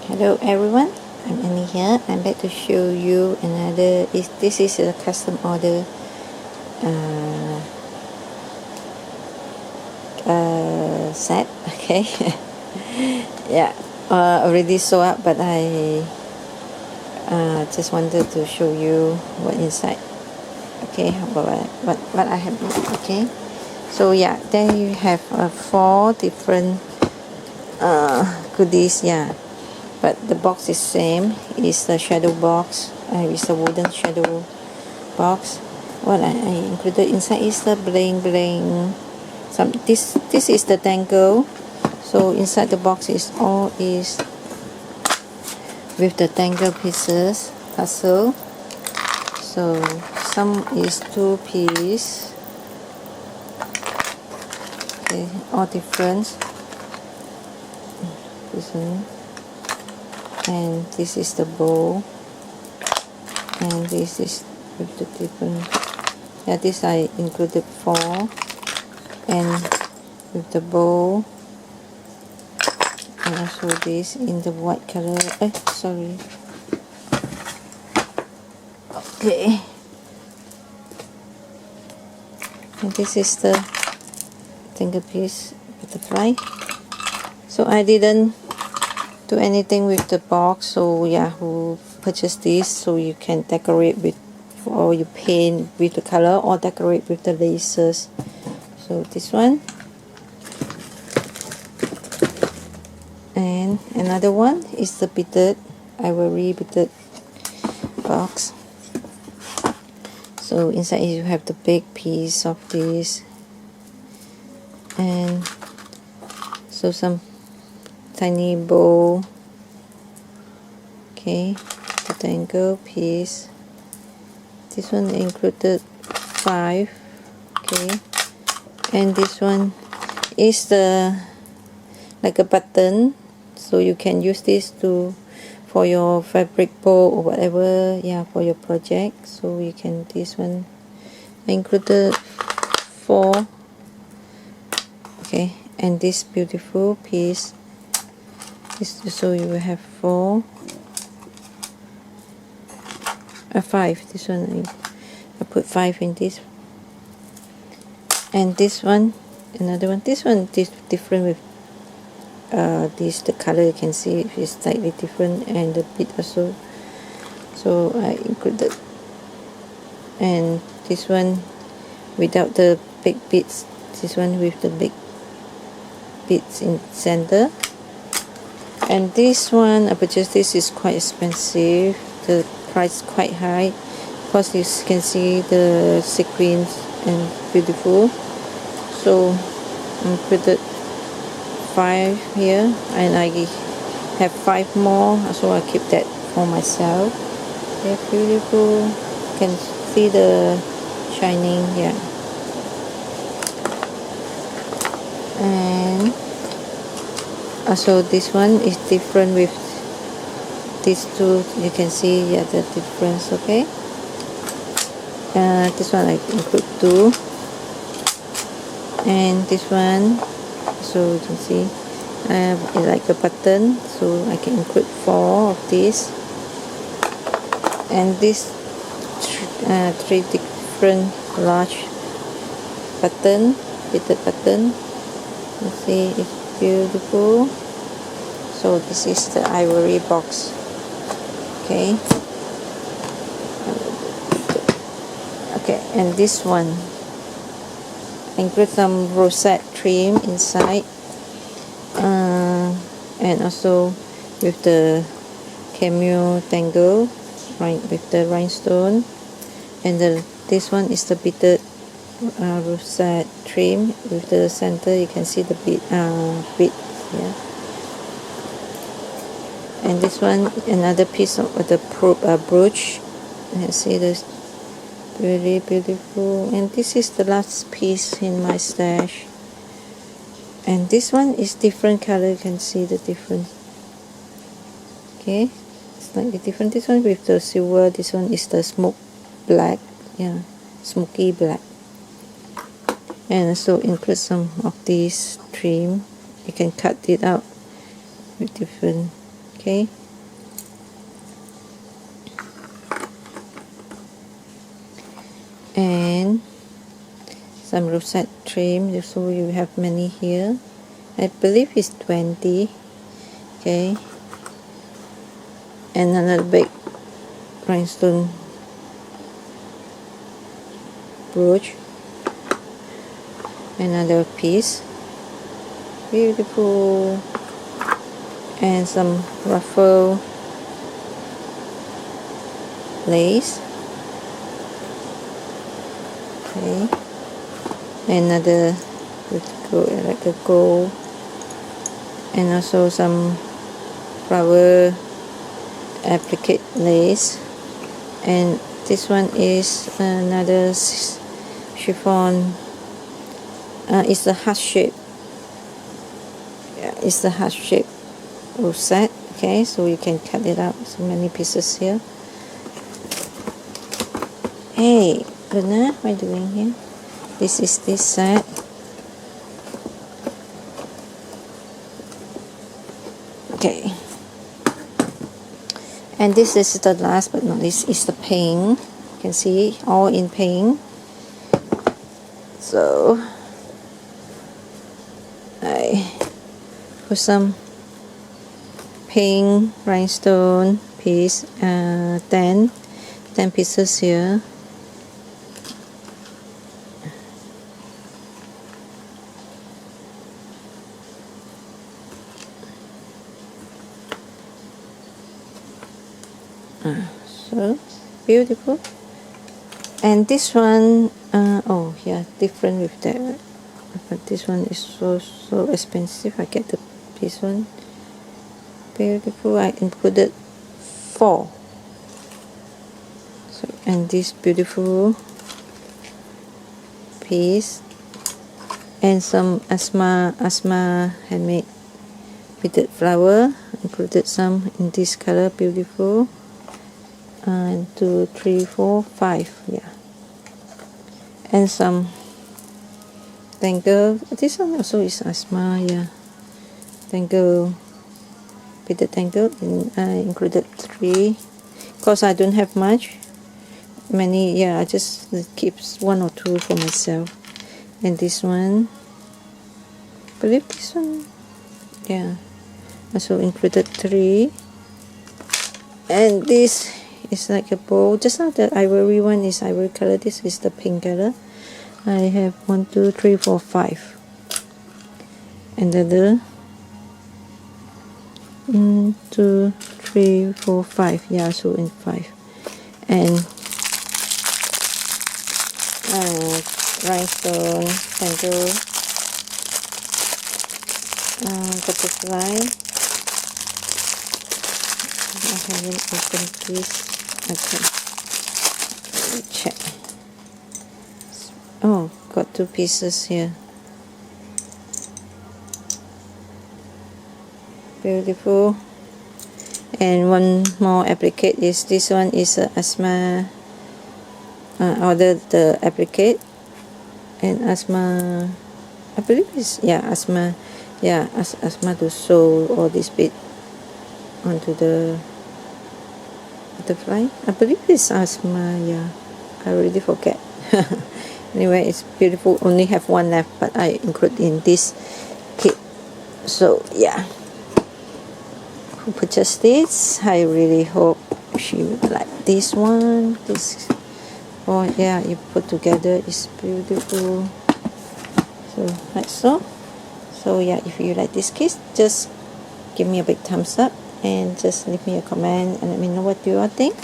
Hello everyone, I'm Annie here. I'm back to show you another. This is a custom order set. Okay, yeah, already sold out, but I just wanted to show you what inside. Okay, what I have. Okay, so yeah, then you have 4 different goodies. Yeah, but the box is same. It's the shadow box. It's a wooden shadow box. What I included inside is the bling bling. This is the dangle. So inside the box is with the dangle pieces puzzle. So some is 2 piece. Okay, all different. This one. And this is the bowl, and this is with the different. Yeah, this I included 4, and with the bowl, and also this in the white color. Sorry. Okay, and this is the finger piece butterfly. So I didn't do anything with the box, so yeah, who purchased this, so you can decorate with, or you paint with the color or decorate with the lasers. So this one, and another one is the beaded ivory beaded box. So inside you have the big piece of this, and so some tiny bowl. Okay, the dangle piece. This one included 5. Okay, and this one is the like a button, so you can use this for your fabric bowl or whatever. Yeah, for your project. So you can, this one I included 4. Okay, and this beautiful piece. So you will have 4, 5. This one I put 5 in this, and this one, another one. This one is different with this. The color you can see is slightly different, and the bead also. So I included, and this one without the big beads. This one with the big beads in center. And this one I purchased. This is quite expensive. The price quite high because you can see the sequins and beautiful. So I put it 5 here, and I have 5 more, so I keep that for myself. They're beautiful. You can see the shining here. And also this one is different with these 2. You can see, yeah, the difference. Okay, this one I include 2, and this one, so you can see I have like a button, so I can include 4 of these, and this 3 different large button, beaded button. You see, it's beautiful. So this is the ivory box. Okay, and this one include some rosette trim inside, and also with the cameo dangle, right, with the rhinestone, and this one is the beaded rosette trim with the center. You can see the bead here. And this one, another piece of the brooch. You see this, really beautiful. And this is the last piece in my stash. And this one is different color. You can see the difference. Okay, slightly different. This one with the silver. This one is the smoke black. Yeah, smoky black. And also include some of these trim. You can cut it out with different. Okay, and some rosette trim, so you have many here. I believe it's 20. Okay, and another big rhinestone brooch, another piece, beautiful, and some ruffle lace. Okay, another like a gold, and also some flower applique lace, and this one is another chiffon. It's the heart shape. Yeah, it's the heart shape rosette. Okay, so you can cut it out. So many pieces here. Hey, goodness, what are you doing here? This is this set. Okay, and this is the last but not least is the pink. You can see all in pink. So I put some pink rhinestone piece, 10 pieces here. So beautiful. And this one, oh yeah, different with that, but this one is so expensive. I get this one. Beautiful. I included 4. So, and this beautiful piece, and some asthma handmade beaded flower, included some in this color, beautiful. 1, 2, 3, 4, 5, yeah, and some tangle. This one also is asthma, yeah, tangle, beaded tangle, and I included 3 because I don't have many. Yeah, I just keep 1 or 2 for myself. And this one, I believe this one, yeah, also included 3. And this is like a bowl. Just now the ivory one is ivory color. This is the pink color. I have 1, 2, 3, 4, 5. Another 1, 2, 3, 4, 5. Yeah, so in 5. And rhinestone tangle, butterfly. I haven't opened this. Okay, let me check. Oh, got 2 pieces here. Beautiful. And one more applique is this one is asthma. Ordered the applique, and asthma, I believe it's, yeah, asthma, yeah, asthma to sew all this bit onto the butterfly. I believe it's asthma, yeah, I already forget. Anyway, it's beautiful. Only have 1 left, but I include in this kit. So yeah, who purchased this? I really hope she would like this one. This, oh yeah, you put together is beautiful. So like so. So yeah, if you like this kit, just give me a big thumbs up and just leave me a comment and let me know what you all think.